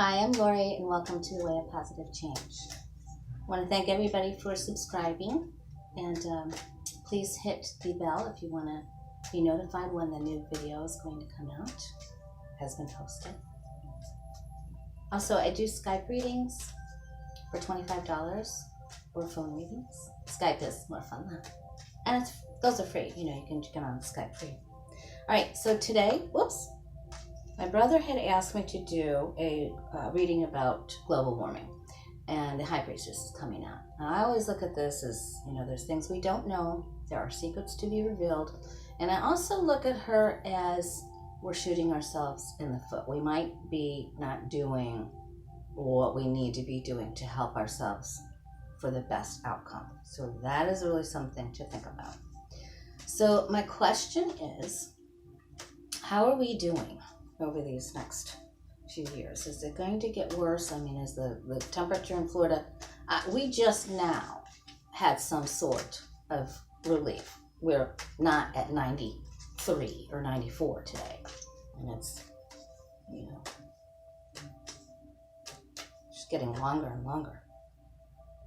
Hi, I'm Lori, and welcome to The Way of Positive Change. I want to thank everybody for subscribing, and please hit the bell if you want to be notified when the new video is going to come out, has been posted. Also, I do Skype readings for $25 or phone readings. Skype is more fun though, and those are free. You can get on Skype free. All right, so today, my brother had asked me to do a reading about global warming, and the High Priestess is coming out. Now, I always look at this as, there's things we don't know, there are secrets to be revealed, and I also look at her as we're shooting ourselves in the foot. We might be not doing what we need to be doing to help ourselves for the best outcome. So that is really something to think about. So my question is, how are we doing over these next few years? Is it going to get worse? Is the temperature in Florida, we just now had some sort of relief. We're not at 93 or 94 today, and it's just getting longer and longer.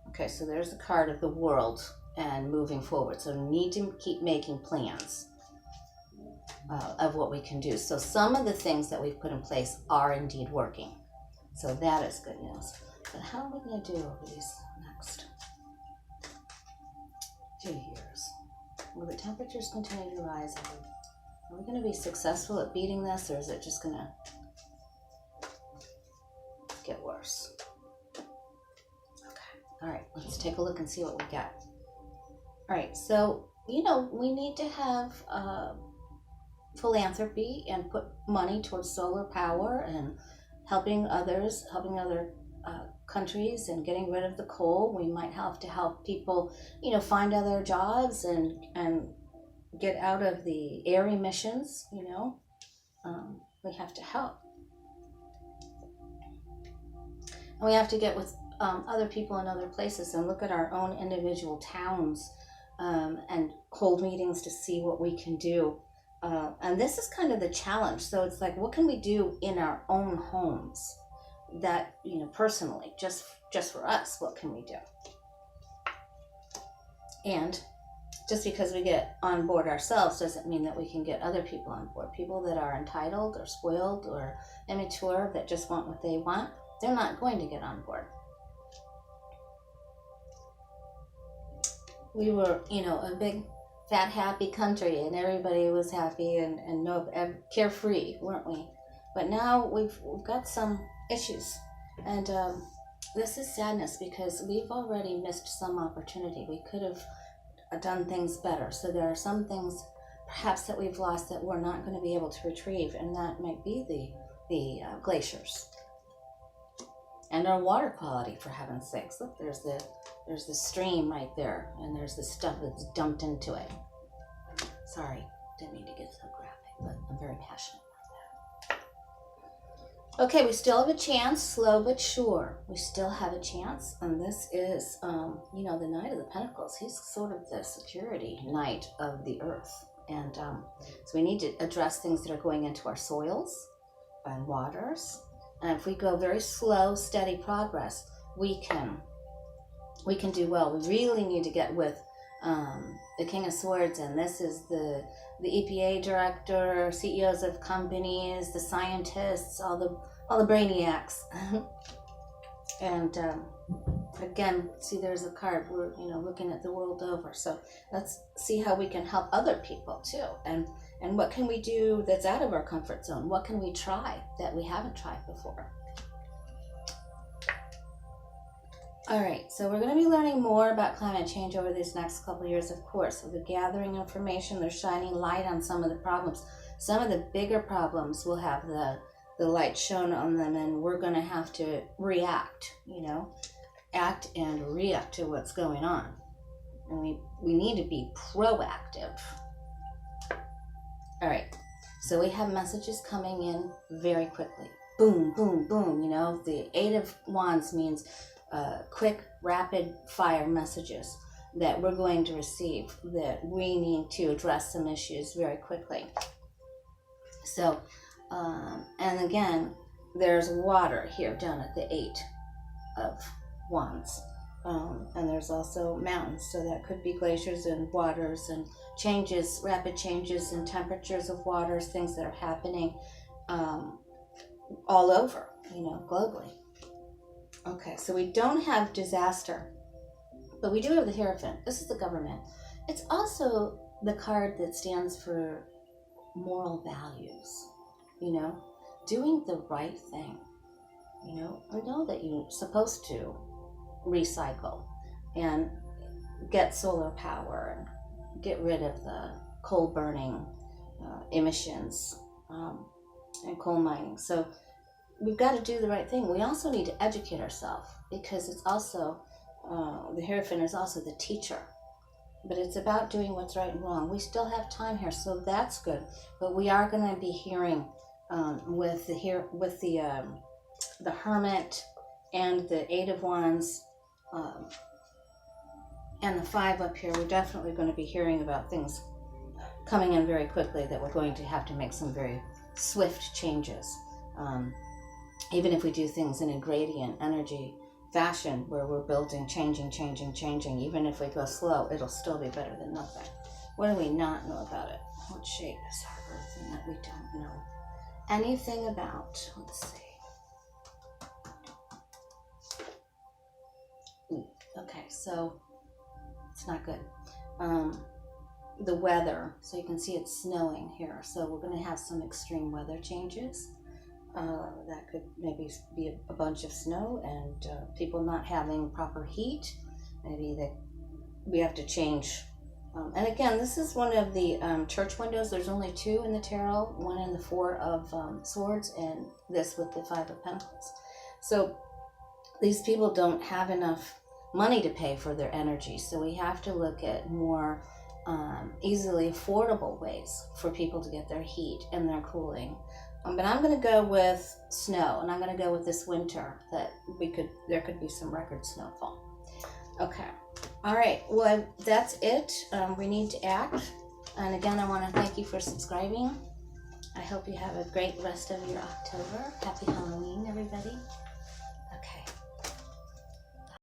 Okay, so there's the card of the world and moving forward. So we need to keep making plans of what we can do. So some of the things that we've put in place are indeed working. So that is good news. But how are we going to do over these next few years? Will the temperatures continue to rise? Are we going to be successful at beating this, or is it just going to get worse? Okay. All right, let's take a look and see what we got. All right, so, we need to have philanthropy and put money towards solar power and helping other countries and getting rid of the coal. We might have to help people, find other jobs and get out of the air emissions. We have to help. And we have to get with other people in other places and look at our own individual towns and hold meetings to see what we can do. And this is kind of the challenge. So it's like, what can we do in our own homes that, personally, just for us, what can we do? And just because we get on board ourselves doesn't mean that we can get other people on board. People that are entitled or spoiled or immature that just want what they want, they're not going to get on board. We were, a big fat happy country, and everybody was happy and carefree, weren't we? But now we've got some issues, and this is sadness because we've already missed some opportunity. We could have done things better. So there are some things perhaps that we've lost that we're not going to be able to retrieve, and that might be the glaciers and our water quality, for heaven's sakes. Look, there's the stream right there, and there's the stuff that's dumped into it. Sorry, didn't mean to get so graphic, but I'm very passionate about that. Okay, we still have a chance, slow but sure. We still have a chance, and this is, the Knight of the Pentacles. He's sort of the security knight of the earth, and so we need to address things that are going into our soils and waters. And if we go very slow, steady progress, we can do well. We really need to get with the King of Swords, and this is the EPA director, CEOs of companies, the scientists, all the brainiacs. And again, see, there's a card. We're looking at the world over. So let's see how we can help other people too, and what can we do that's out of our comfort zone? What can we try that we haven't tried before? All right, so we're going to be learning more about climate change over these next couple of years, of course. We're gathering information. They're shining light on some of the problems. Some of the bigger problems will have the light shown on them, and we're going to have to react, act and react to what's going on. And we need to be proactive. All right, so we have messages coming in very quickly. Boom, boom, boom. The Eight of Wands means quick, rapid fire messages that we're going to receive, that we need to address some issues very quickly. So, and again, there's water here down at the 8 of Wands. And there's also mountains, so that could be glaciers and waters and changes, rapid changes in temperatures of waters, things that are happening all over, globally. Okay, so we don't have disaster, but we do have the Hierophant. This is the government. It's also the card that stands for moral values, doing the right thing. I know that you're supposed to recycle and get solar power and get rid of the coal burning emissions and coal mining. So we've got to do the right thing. We also need to educate ourselves, because it's also, the Hierophant is also the teacher. But it's about doing what's right and wrong. We still have time here, so that's good. But we are going to be hearing with the Hermit and the 8 of Wands and the 5 up here. We're definitely going to be hearing about things coming in very quickly that we're going to have to make some very swift changes. Even if we do things in a gradient energy fashion where we're building, changing, even if we go slow, it'll still be better than nothing. What do we not know about it? What shape is our Earth in that we don't know anything about? Let's see. Okay, so it's not good. The weather, so you can see it's snowing here, so we're going to have some extreme weather changes. That could maybe be a bunch of snow and people not having proper heat. Maybe we have to change. And again, this is one of the church windows. There's only 2 in the tarot, one in the 4 of Swords, and this with the 5 of Pentacles. So these people don't have enough money to pay for their energy. So we have to look at more easily affordable ways for people to get their heat and their cooling. But I'm going to go with snow, and I'm going to go with this winter that there could be some record snowfall. Okay. All right. Well, that's it. We need to act. And again, I want to thank you for subscribing. I hope you have a great rest of your October. Happy Halloween, everybody.